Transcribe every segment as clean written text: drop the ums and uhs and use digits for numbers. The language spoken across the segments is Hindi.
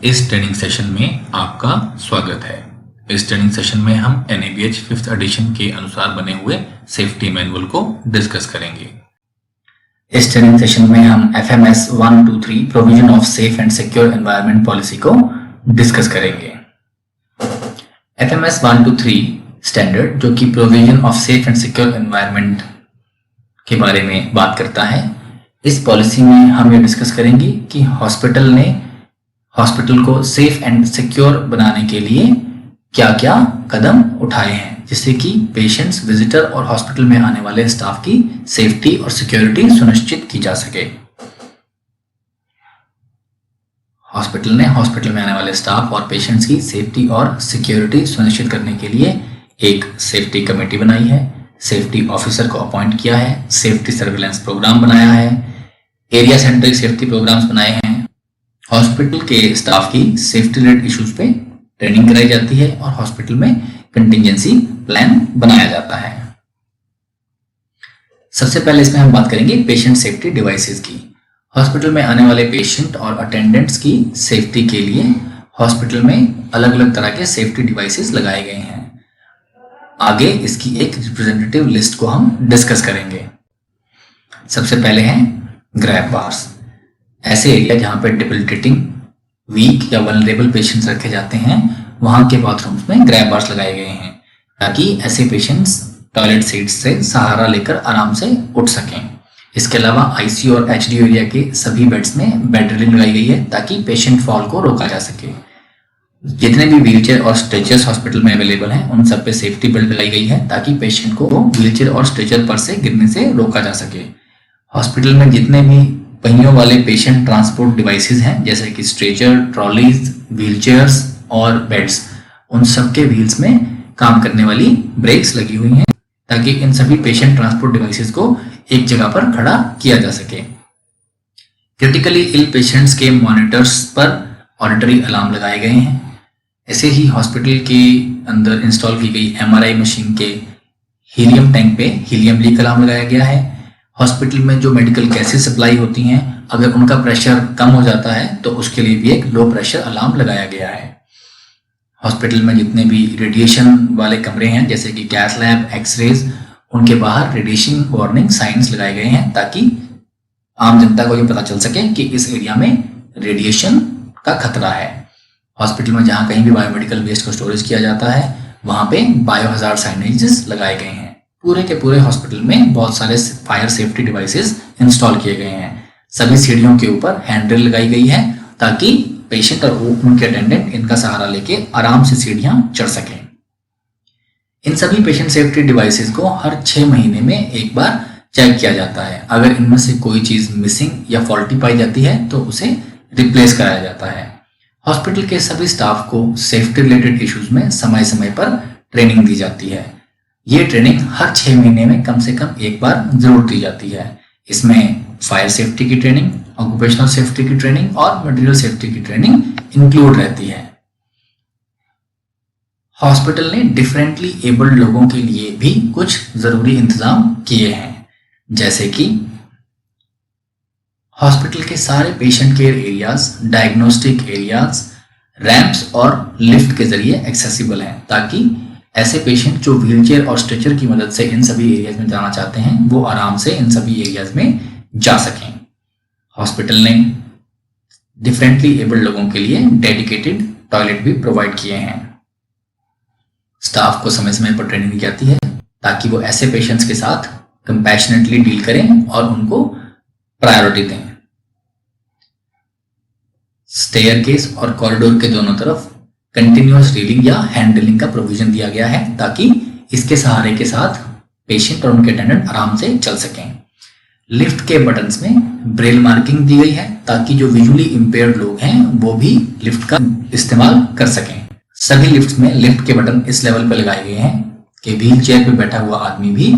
इस ट्रेनिंग सेशन में आपका स्वागत है। इस ट्रेनिंग सेशन में हम NABH 5th एडिशन के अनुसार बने हुए सेफ्टी मैनुअल को डिस्कस करेंगे। इस ट्रेनिंग सेशन में हम FMS 123 provision of safe and secure environment policy को डिस्कस करेंगे। FMS 123 स्टैंडर्ड जो कि provision of safe and secure environment के बारे में बात करता है, इस पॉलिसी में हम ये डिस्कस करेंगे कि हॉस्पिटल को सेफ एंड सिक्योर बनाने के लिए क्या क्या कदम उठाए हैं, जिससे कि पेशेंट्स, विजिटर और हॉस्पिटल में आने वाले स्टाफ की सेफ्टी और सिक्योरिटी सुनिश्चित की जा सके। हॉस्पिटल ने हॉस्पिटल में आने वाले स्टाफ और पेशेंट्स की सेफ्टी और सिक्योरिटी सुनिश्चित करने के लिए एक सेफ्टी कमेटी बनाई है, सेफ्टी ऑफिसर को अपॉइंट किया है, सेफ्टी सर्विलेंस प्रोग्राम बनाया है, एरिया सेंट्रिक सेफ्टी प्रोग्राम्स बनाए हैं, हॉस्पिटल के स्टाफ की सेफ्टी रिलेटेड इश्यूज पे ट्रेनिंग कराई जाती है और हॉस्पिटल में कंटिजेंसी प्लान बनाया जाता है। सबसे पहले इसमें हम बात करेंगे पेशेंट सेफ्टी डिवाइसेस की। हॉस्पिटल में आने वाले पेशेंट और अटेंडेंट्स की सेफ्टी के लिए हॉस्पिटल में अलग अलग तरह के सेफ्टी डिवाइसेस लगाए गए हैं। आगे इसकी एक रिप्रेजेंटेटिव लिस्ट को हम डिस्कस करेंगे। सबसे पहले हैं ग्रैब बार्स। ऐसे एरिया जहां पे डिबिलिटेटिंग, वीक या वल्नरेबल पेशेंट्स रखे जाते हैं, वहां के बाथरूम्स में ग्रैब बार्स लगाए गए हैं ताकि ऐसे पेशेंट्स टॉयलेट सीट्स से सहारा लेकर आराम से उठ सकें। इसके अलावा ICU और HDU एरिया के सभी बेड्स में बेड रेलिंग लगाई गई है ताकि पेशेंट फॉल को रोका जा सके। जितने भी व्हीलचेयर और स्ट्रेचर्स हॉस्पिटल में अवेलेबल हैं, उन सब पे सेफ्टी बेल्ट लगाई गई है ताकि पेशेंट को व्हीलचेयर और स्ट्रेचर पर से गिरने से रोका जा सके। हॉस्पिटल में जितने भी पहियों वाले पेशेंट ट्रांसपोर्ट डिवाइसेस हैं, जैसे कि स्ट्रेचर, ट्रॉलीज, व्हीलचेयर्स और बेड्स, उन सब के व्हील्स में काम करने वाली ब्रेक्स लगी हुई हैं ताकि इन सभी पेशेंट ट्रांसपोर्ट डिवाइसेस को एक जगह पर खड़ा किया जा सके। क्रिटिकली इल पेशेंट्स के मॉनिटर्स पर ऑडिटरी अलार्म लगाए गए हैं। ऐसे ही हॉस्पिटल के अंदर इंस्टॉल की गई MRI मशीन के हीलियम टैंक पे हीलियम लीक अलार्म लगाया गया है। हॉस्पिटल में जो मेडिकल गैसेस सप्लाई होती हैं, अगर उनका प्रेशर कम हो जाता है तो उसके लिए भी एक लो प्रेशर अलार्म लगाया गया है। हॉस्पिटल में जितने भी रेडिएशन वाले कमरे हैं, जैसे कि गैस लैब, एक्सरेज, उनके बाहर रेडिएशन वार्निंग साइंस लगाए गए हैं ताकि आम जनता को ये पता चल सके कि इस एरिया में रेडिएशन का खतरा है। हॉस्पिटल में जहां कहीं भी बायोमेडिकल वेस्ट को स्टोरेज किया जाता है, वहां पे बायोहजार्ड साइनेजेस लगाए गए हैं। पूरे के पूरे हॉस्पिटल में बहुत सारे फायर सेफ्टी डिवाइसेस इंस्टॉल किए गए हैं। सभी सीढ़ियों के ऊपर हैंडरेल लगाई गई है ताकि पेशेंट और उनके अटेंडेंट इनका सहारा लेके आराम से सीढ़ियां चढ़ सकें। इन सभी पेशेंट सेफ्टी डिवाइसेस को हर 6 महीने में एक बार चेक किया जाता है। अगर इनमें से कोई चीज मिसिंग या फॉल्टी पाई जाती है तो उसे रिप्लेस कराया जाता है। हॉस्पिटल के सभी स्टाफ को सेफ्टी रिलेटेड इश्यूज में समय समय पर ट्रेनिंग दी जाती है। ये ट्रेनिंग हर 6 महीने में कम से कम एक बार जरूर दी जाती है। इसमें फायर सेफ्टी की ट्रेनिंग, ऑक्यूपेशनल सेफ्टी की ट्रेनिंग और मटेरियल सेफ्टी की ट्रेनिंग इंक्लूड रहती है। हॉस्पिटल ने डिफरेंटली एबल्ड लोगों के लिए भी कुछ जरूरी इंतजाम किए हैं, जैसे कि हॉस्पिटल के सारे patient care areas, diagnostic areas, ramps और लिफ्ट के जरिए एक्सेसिबल हैं ताकि ऐसे पेशेंट जो व्हीलचेयर और स्ट्रेचर की मदद से इन सभी एरियाज में जाना चाहते हैं, वो आराम से इन सभी एरियाज में जा सकें। हॉस्पिटल ने डिफरेंटली एबल्ड लोगों के लिए डेडिकेटेड टॉयलेट भी प्रोवाइड किए हैं। स्टाफ को समय समय पर ट्रेनिंग दी जाती है ताकि वो ऐसे पेशेंट्स के साथ कंपैशनेटली डील करें और उनको प्रायोरिटी दें। स्टेयरकेस और कॉरिडोर के दोनों तरफ कंटिन्यूअस रेलिंग या हैंड रेलिंग का प्रोविजन दिया गया है ताकि इसके सहारे के साथ पेशेंट और उनके अटेंडेंट आराम से चल सकें। लिफ्ट के बटन्स में ब्रेल मार्किंग दी गई है ताकि जो विजुअली इंपेयर्ड लोग हैं वो भी लिफ्ट का इस्तेमाल कर सकें। सभी लिफ्ट्स में लिफ्ट के बटन इस लेवल पर लगाए गए हैं कि व्हील चेयर पर बैठा हुआ आदमी भी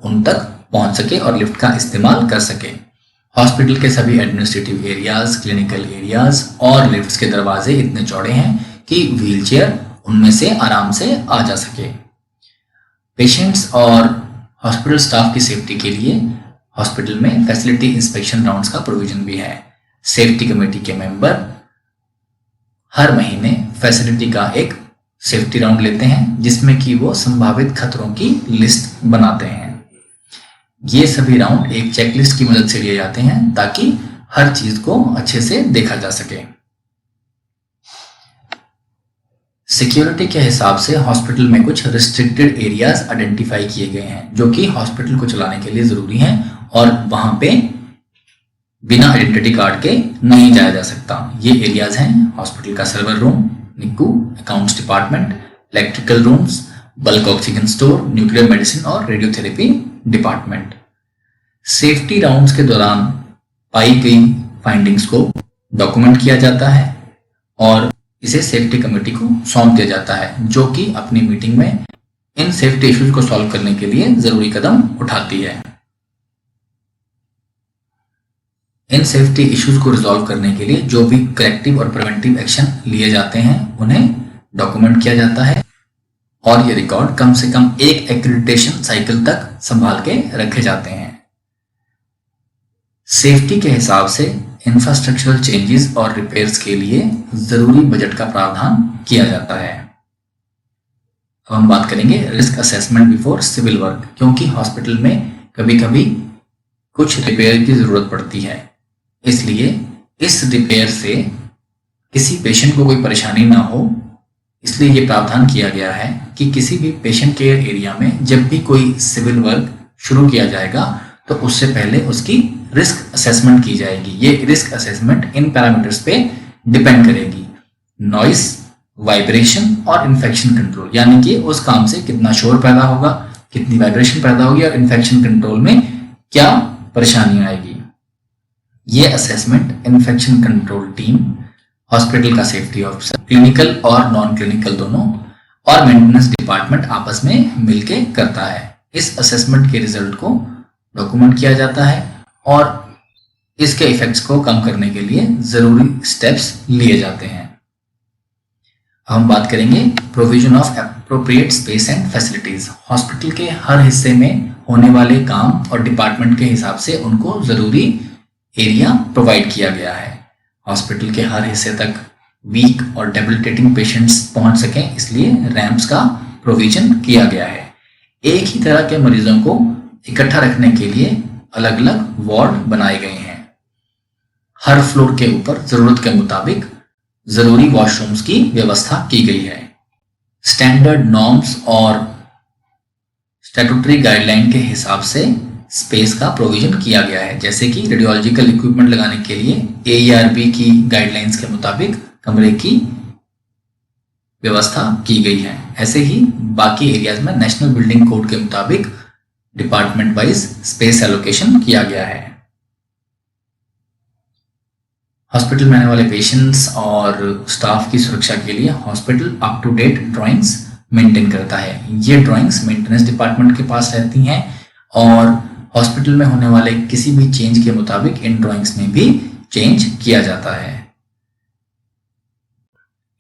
उन तक पहुंच सके और लिफ्ट का इस्तेमाल कर सके। हॉस्पिटल के सभी एडमिनिस्ट्रेटिव एरियाज, क्लिनिकल एरियाज और लिफ्ट्स के दरवाजे इतने चौड़े हैं कि व्हीलचेयर उनमें से आराम से आ जा सके। पेशेंट्स और हॉस्पिटल स्टाफ की सेफ्टी के लिए हॉस्पिटल में फैसिलिटी इंस्पेक्शन राउंड्स का प्रोविजन भी है। सेफ्टी कमेटी के मेंबर हर महीने फैसिलिटी का एक सेफ्टी राउंड लेते हैं जिसमें कि वो संभावित खतरों की लिस्ट बनाते हैं। ये सभी राउंड एक चेकलिस्ट की मदद से लिए जाते हैं ताकि हर चीज को अच्छे से देखा जा सके। सिक्योरिटी के हिसाब से हॉस्पिटल में कुछ रिस्ट्रिक्टेड एरियाज आइडेंटिफाई किए गए हैं जो कि हॉस्पिटल को चलाने के लिए जरूरी हैं और वहां पे बिना आइडेंटिटी कार्ड के नहीं जाया जा सकता। ये एरियाज हैं हॉस्पिटल का सर्वर रूम, निक्कू, accounts department, electrical rooms, bulk oxygen store, nuclear medicine और रेडियोथेरेपी डिपार्टमेंट। सेफ्टी राउंड्स के दौरान पाई गई फाइंडिंग्स को डॉक्यूमेंट किया जाता है और इसे सेफ्टी कमेटी को सौंप दिया जाता है जो कि अपनी मीटिंग में इन सेफ्टी इश्यूज को सॉल्व करने के लिए जरूरी कदम उठाती है। इन सेफ्टी इश्यूज को रिजॉल्व करने के लिए जो भी करेक्टिव और प्रिवेंटिव एक्शन लिए जाते हैं उन्हें डॉक्यूमेंट किया जाता है और ये रिकॉर्ड कम से कम एक एक्रेडिटेशन साइकिल तक संभाल के रखे जाते हैं। सेफ्टी के हिसाब से इंफ्रास्ट्रक्चरल चेंजेस और रिपेयर्स के लिए जरूरी बजट का प्रावधान किया जाता है। अब हम बात करेंगे risk assessment before civil work, क्योंकि हॉस्पिटल में कभी कभी कुछ रिपेयर की जरूरत पड़ती है, इसलिए इस रिपेयर से किसी पेशेंट को कोई परेशानी ना हो इसलिए ये प्रावधान किया गया है कि किसी भी पेशेंट केयर एरिया में जब भी कोई सिविल वर्क शुरू किया जाएगा तो उससे पहले उसकी रिस्क असेसमेंट की जाएगी। ये रिस्क असेसमेंट इन पैरामीटर्स पे डिपेंड करेगी, नॉइस, वाइब्रेशन और इन्फेक्शन कंट्रोल, यानी कि उस काम से कितना शोर पैदा होगा, कितनी वाइब्रेशन पैदा होगी और इन्फेक्शन कंट्रोल में क्या परेशानी आएगी। ये assessment infection control team, hospital का सेफ्टी ऑफिसर, क्लिनिकल और नॉन क्लिनिकल दोनों और मेंटेनेंस डिपार्टमेंट आपस में मिलके करता है। इस असेसमेंट के रिजल्ट को डॉक्यूमेंट किया जाता है और इसके इफेक्ट्स को कम करने के लिए जरूरी स्टेप्स लिए जाते हैं। हम बात करेंगे provision of appropriate space and facilities. Hospital के हर हिस्से में होने वाले काम और डिपार्टमेंट के हिसाब से उनको जरूरी एरिया प्रोवाइड किया गया है। हॉस्पिटल के हर हिस्से तक वीक और डेबिलिटेटिंग पेशेंट्स पहुंच सकें इसलिए रैंप्स का प्रोविजन किया गया है। एक ही तरह के मरीजों को इकट्ठा रखने के लिए अलग अलग वार्ड बनाए गए हैं। हर फ्लोर के ऊपर जरूरत के मुताबिक जरूरी वॉशरूम्स की व्यवस्था की गई है। स्टैंडर्ड नॉर्म्स और स्टैट्यूटरी गाइडलाइन के हिसाब से स्पेस का प्रोविजन किया गया है, जैसे कि रेडियोलॉजिकल इक्विपमेंट लगाने के लिए AERB की गाइडलाइंस के मुताबिक कमरे की व्यवस्था की गई है। ऐसे ही बाकी एरियाज में नेशनल बिल्डिंग कोड के मुताबिक डिपार्टमेंट वाइज स्पेस एलोकेशन किया गया है। हॉस्पिटल में आने वाले पेशेंट्स और स्टाफ की सुरक्षा के लिए hospital up to date drawings maintain करता है। ये ड्राइंग्स मेंटेनेंस डिपार्टमेंट के पास रहती हैं और हॉस्पिटल में होने वाले किसी भी चेंज के मुताबिक इन ड्राइंग्स में भी चेंज किया जाता है।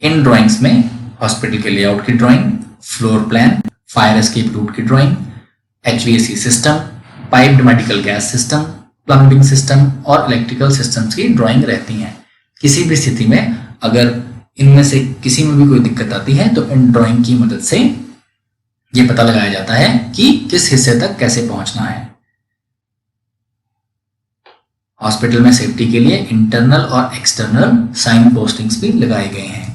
इन ड्राइंग्स में हॉस्पिटल के लेआउट की drawing, floor plan, fire escape route की drawing, HVAC system, piped medical gas system, plumbing system और इलेक्ट्रिकल सिस्टम्स की ड्राइंग रहती हैं। किसी भी स्थिति में अगर इनमें से किसी में भी कोई दिक्कत आती है तो इन ड्राइंग की मदद से ये पता लगाया जाता है कि किस हिस्से तक कैसे पहुंचना है। हॉस्पिटल में सेफ्टी के लिए इंटरनल और एक्सटर्नल साइन पोस्टिंग्स भी लगाए गए हैं,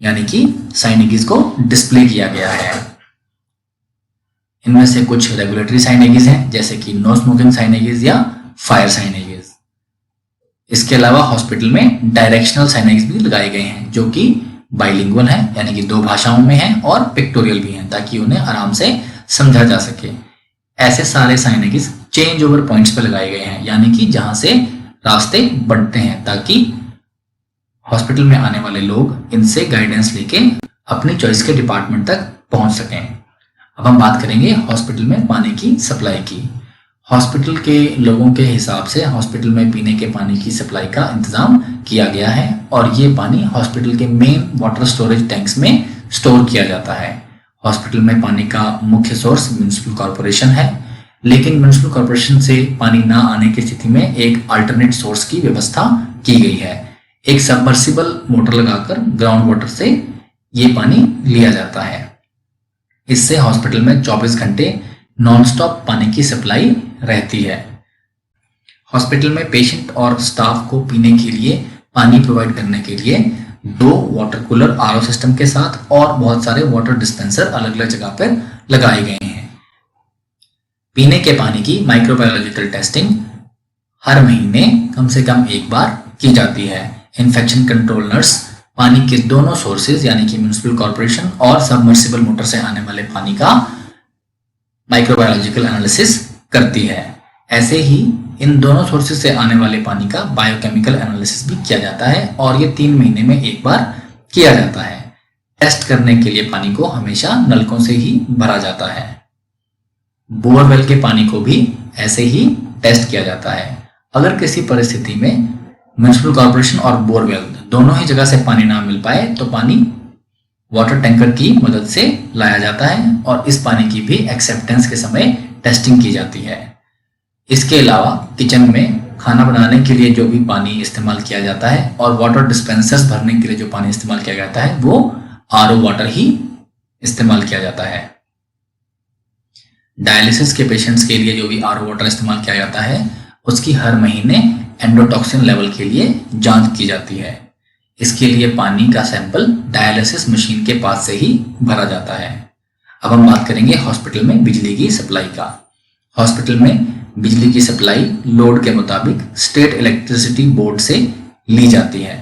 यानी कि साइनेजेस को डिस्प्ले किया गया है। इनमें से कुछ रेगुलेटरी साइनेजेस हैं जैसे कि नो स्मोकिंग साइनेजेस या फायर साइनेजेस। इसके अलावा हॉस्पिटल में डायरेक्शनल साइनेजेस भी लगाए गए हैं जो कि बाइलिंगुअल हैं, यानी कि 2 भाषाओं में हैं और पिक्टोरियल भी हैं ताकि उन्हें आराम से समझा जा सके। ऐसे सारे साइनेजेस चेंज ओवर पॉइंट्स पर लगाए गए हैं, यानी कि जहां से रास्ते बढ़ते हैं ताकि हॉस्पिटल में आने वाले लोग इनसे गाइडेंस लेके अपनी चॉइस के डिपार्टमेंट तक पहुंच सकें। अब हम बात करेंगे हॉस्पिटल में पानी की सप्लाई की। हॉस्पिटल के लोगों के हिसाब से हॉस्पिटल में पीने के पानी की सप्लाई का इंतजाम किया गया है और ये पानी हॉस्पिटल के मेन वाटर स्टोरेज टैंक्स में स्टोर किया जाता है। हॉस्पिटल में पानी का मुख्य सोर्स म्युनिसिपल कॉर्पोरेशन है, लेकिन म्युनिसिपल कॉर्पोरेशन से पानी ना आने की स्थिति में एक अल्टरनेट सोर्स की व्यवस्था की गई है। एक सबमर्सिबल मोटर लगाकर ग्राउंड वाटर से ये पानी लिया जाता है। इससे हॉस्पिटल में 24 घंटे नॉनस्टॉप पानी की सप्लाई रहती है। हॉस्पिटल में पेशेंट और स्टाफ को पीने के लिए पानी प्रोवाइड करने के लिए 2 वाटर कूलर आरओ सिस्टम के साथ और बहुत सारे वाटर डिस्पेंसर अलग अलग जगह पर लगाए गए हैं। पीने के पानी की माइक्रोबायोलॉजिकल टेस्टिंग हर महीने कम से कम एक बार की जाती है। इन्फेक्शन कंट्रोल नर्स पानी के दोनों सोर्सेज यानी कि म्युनिसिपल कॉर्पोरेशन और सबमर्सिबल मोटर से आने वाले पानी का माइक्रोबायोलॉजिकल एनालिसिस करती है। ऐसे ही इन दोनों सोर्सेज से आने वाले पानी का बायोकेमिकल एनालिसिस भी किया जाता है और ये 3 महीने में एक बार किया जाता है। टेस्ट करने के लिए पानी को हमेशा नलकों से ही भरा जाता है। बोरवेल के पानी को भी ऐसे ही टेस्ट किया जाता है। अगर किसी परिस्थिति में म्युनिसिपल कॉर्पोरेशन और बोरवेल दोनों ही जगह से पानी ना मिल पाए तो पानी वाटर टैंकर की मदद से लाया जाता है और इस पानी की भी एक्सेप्टेंस के समय टेस्टिंग की जाती है। इसके अलावा किचन में खाना बनाने के लिए जो भी पानी इस्तेमाल किया जाता है और वाटर डिस्पेंसर्स भरने के लिए जो पानी इस्तेमाल किया जाता है वो आरओ वाटर ही इस्तेमाल किया जाता है। डायलिसिस के पेशेंट्स के लिए जो भी आरओ वाटर इस्तेमाल किया जाता है उसकी हर महीने एंडोटॉक्सिन लेवल के लिए जांच की जाती है। इसके लिए पानी का सैंपल डायलिसिस मशीन के पास से ही भरा जाता है। अब हम बात करेंगे हॉस्पिटल में बिजली की सप्लाई का। हॉस्पिटल में बिजली की सप्लाई लोड के मुताबिक स्टेट इलेक्ट्रिसिटी बोर्ड से ली जाती है,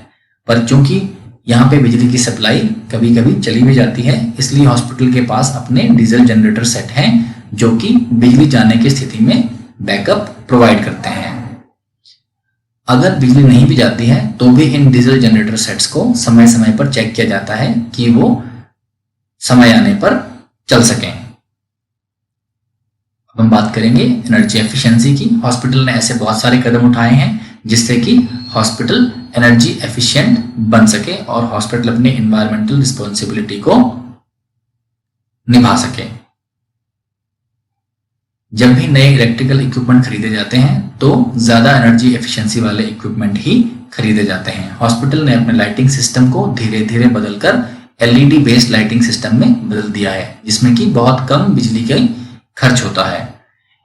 पर चूंकि यहाँ पे बिजली की सप्लाई कभी कभी चली भी जाती है, इसलिए हॉस्पिटल के पास अपने डीजल जनरेटर सेट हैं जो कि बिजली जाने की स्थिति में बैकअप प्रोवाइड करते हैं। अगर बिजली नहीं भी जाती है तो भी इन डीजल जनरेटर सेट्स को समय समय पर चेक किया जाता है कि वो समय आने पर चल सकें। अब हम बात करेंगे एनर्जी एफिशिएंसी की। हॉस्पिटल ने ऐसे बहुत सारे कदम उठाए हैं जिससे कि हॉस्पिटल एनर्जी एफिशिएंट बन सके और हॉस्पिटल अपनी एनवायरमेंटल रिस्पॉन्सिबिलिटी को निभा सके। जब भी नए इलेक्ट्रिकल इक्विपमेंट खरीदे जाते हैं तो ज्यादा एनर्जी एफिशिएंसी वाले इक्विपमेंट ही खरीदे जाते हैं। हॉस्पिटल ने अपने लाइटिंग सिस्टम को धीरे धीरे बदलकर एलईडी बेस्ड लाइटिंग सिस्टम में बदल दिया है जिसमें कि बहुत कम बिजली का खर्च होता है।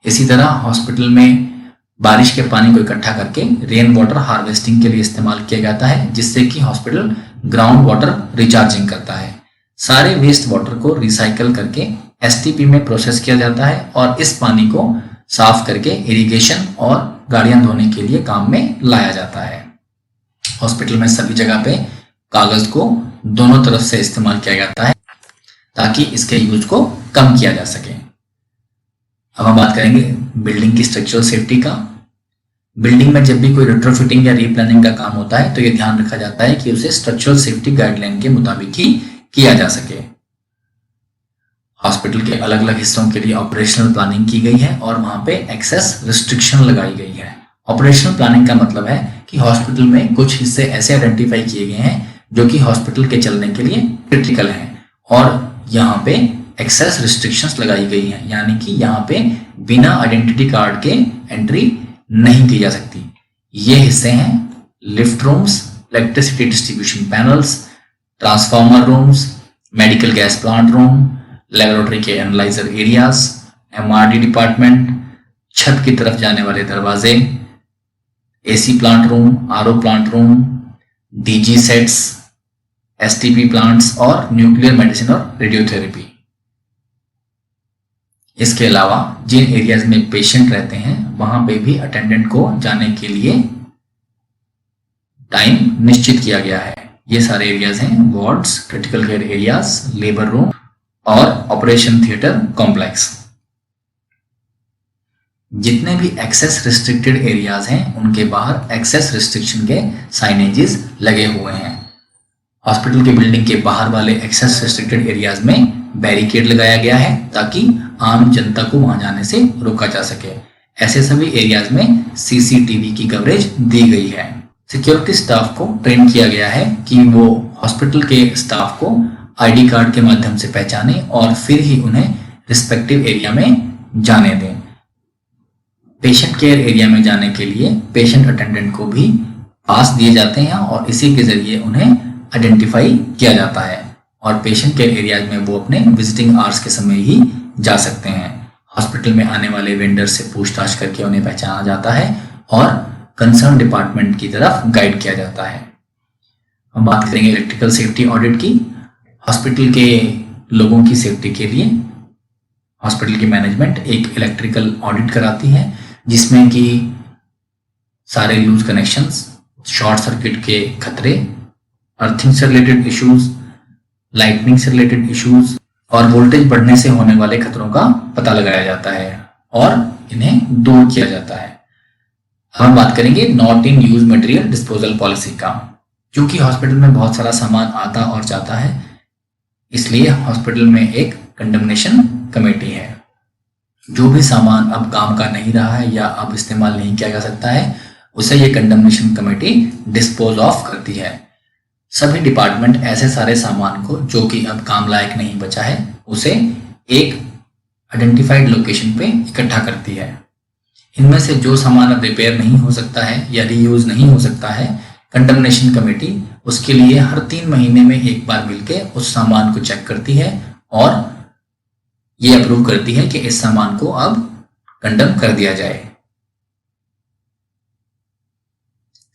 इसी तरह हॉस्पिटल में बारिश के पानी को इकट्ठा करके रेन वाटर हार्वेस्टिंग के लिए इस्तेमाल किया जाता है जिससे कि हॉस्पिटल ग्राउंड वाटर रिचार्जिंग करता है। सारे वेस्ट वाटर को रिसाइकल करके एसटीपी में प्रोसेस किया जाता है और इस पानी को साफ करके इरिगेशन और गाड़ियां धोने के लिए काम में लाया जाता है। हॉस्पिटल में सभी जगह पे कागज को दोनों तरफ से इस्तेमाल किया जाता है ताकि इसके यूज को कम किया जा सके। अब हम बात करेंगे बिल्डिंग की स्ट्रक्चरल सेफ्टी का। बिल्डिंग में जब भी कोई रिट्रोफिटिंग या रीप्लानिंग का काम होता है तो ये ध्यान रखा जाता है कि उसे स्ट्रक्चरल सेफ्टी गाइडलाइन के मुताबिक ही किया जा सके। हॉस्पिटल के अलग अलग हिस्सों के लिए ऑपरेशनल प्लानिंग की गई है और वहां पे एक्सेस रिस्ट्रिक्शन लगाई गई है। ऑपरेशनल प्लानिंग का मतलब है कि हॉस्पिटल में कुछ हिस्से ऐसे आइडेंटिफाई किए गए हैं जो कि हॉस्पिटल के चलने के लिए क्रिटिकल हैं और यहाँ पे एक्सेस रिस्ट्रिक्शंस लगाई गई हैं, यानी कि यहाँ पे बिना आइडेंटिटी कार्ड के एंट्री नहीं की जा सकती। ये हिस्से हैं lift rooms, electricity distribution panels, transformer rooms, medical gas plant room, laboratory के एनालाइजर एरियाज, एमआरडी डिपार्टमेंट, छत की तरफ जाने वाले दरवाजे, AC plant room, RO plant room, DG sets, STP plants और न्यूक्लियर मेडिसिन और रेडियोथेरेपी। इसके अलावा जिन एरियाज में पेशेंट रहते हैं वहां पे भी अटेंडेंट को जाने के लिए टाइम निश्चित किया गया है। ये सारे एरियाज हैं wards, critical care areas, labour room और ऑपरेशन थिएटर कॉम्प्लेक्स। जितने भी एक्सेस रिस्ट्रिक्टेड एरियाज हैं उनके बाहर एक्सेस रिस्ट्रिक्शन के साइनेजेस लगे हुए हैं। हॉस्पिटल के बिल्डिंग के बाहर वाले एक्सेस रिस्ट्रिक्टेड एरियाज में बैरिकेड लगाया गया है ताकि आम जनता को वहां जाने से रोका जा सके। ऐसे सभी एरियाज में सीसीटीवी की कवरेज दी गई है। सिक्योरिटी स्टाफ को ट्रेन किया गया है कि वो हॉस्पिटल के स्टाफ को आईडी कार्ड के माध्यम से पहचाने और फिर ही उन्हें रिस्पेक्टिव एरिया में जाने दें। पेशेंट केयर एरिया में जाने के लिए पेशेंट अटेंडेंट को भी पास दिए जाते हैं और इसी के जरिए उन्हें आइडेंटिफाई किया जाता है और पेशेंट के एरियाज में वो अपने विजिटिंग आवर्स के समय ही जा सकते हैं। हॉस्पिटल में आने वाले वेंडर से पूछताछ करके उन्हें पहचाना जाता है और कंसर्न डिपार्टमेंट की तरफ गाइड किया जाता है। हम बात करेंगे इलेक्ट्रिकल सेफ्टी ऑडिट की। हॉस्पिटल के लोगों की सेफ्टी के लिए हॉस्पिटल की मैनेजमेंट एक इलेक्ट्रिकल ऑडिट कराती है, जिसमें कि सारे लूज कनेक्शंस, शॉर्ट सर्किट के खतरे, अर्थिंग से रिलेटेड इश्यूज, लाइटनिंग से रिलेटेड इश्यूज और वोल्टेज बढ़ने से होने वाले खतरों का पता लगाया जाता है और इन्हें दूर किया जाता है। हम बात करेंगे not in use material disposal policy का। क्योंकि हॉस्पिटल में बहुत सारा सामान आता और जाता है, इसलिए हॉस्पिटल में एक कंडमनेशन कमेटी है। जो भी सामान अब काम का नहीं रहा है या अब इस्तेमाल नहीं किया जा सकता है, उसे ये कंडमनेशन कमेटी डिस्पोज ऑफ करती है। सभी डिपार्टमेंट ऐसे सारे सामान को जो कि अब काम लायक नहीं बचा है, उसे एक आइडेंटिफाइड लोकेशन पे इकट्ठा करती है। इनमें से जो सामान अब रिपेयर नहीं हो सकता है या रीयूज नहीं हो सकता है, कंडमनेशन कमेटी उसके लिए हर 3 महीने में एक बार मिलके उस सामान को चेक करती है और ये अप्रूव करती है कि इस सामान को अब कंडम कर दिया जाए।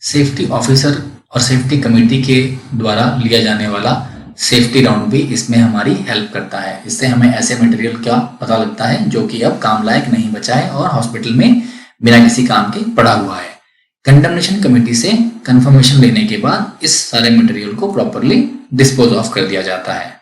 सेफ्टी ऑफिसर और सेफ्टी कमेटी के द्वारा लिया जाने वाला सेफ्टी राउंड भी इसमें हमारी हेल्प करता है। इससे हमें ऐसे मटेरियल का पता लगता है जो कि अब काम लायक नहीं बचा है और हॉस्पिटल में बिना किसी काम के पड़ा हुआ है। कंडमनेशन कमेटी से कंफर्मेशन लेने के बाद इस सारे मटेरियल को प्रॉपरली डिस्पोज ऑफ कर दिया जाता है।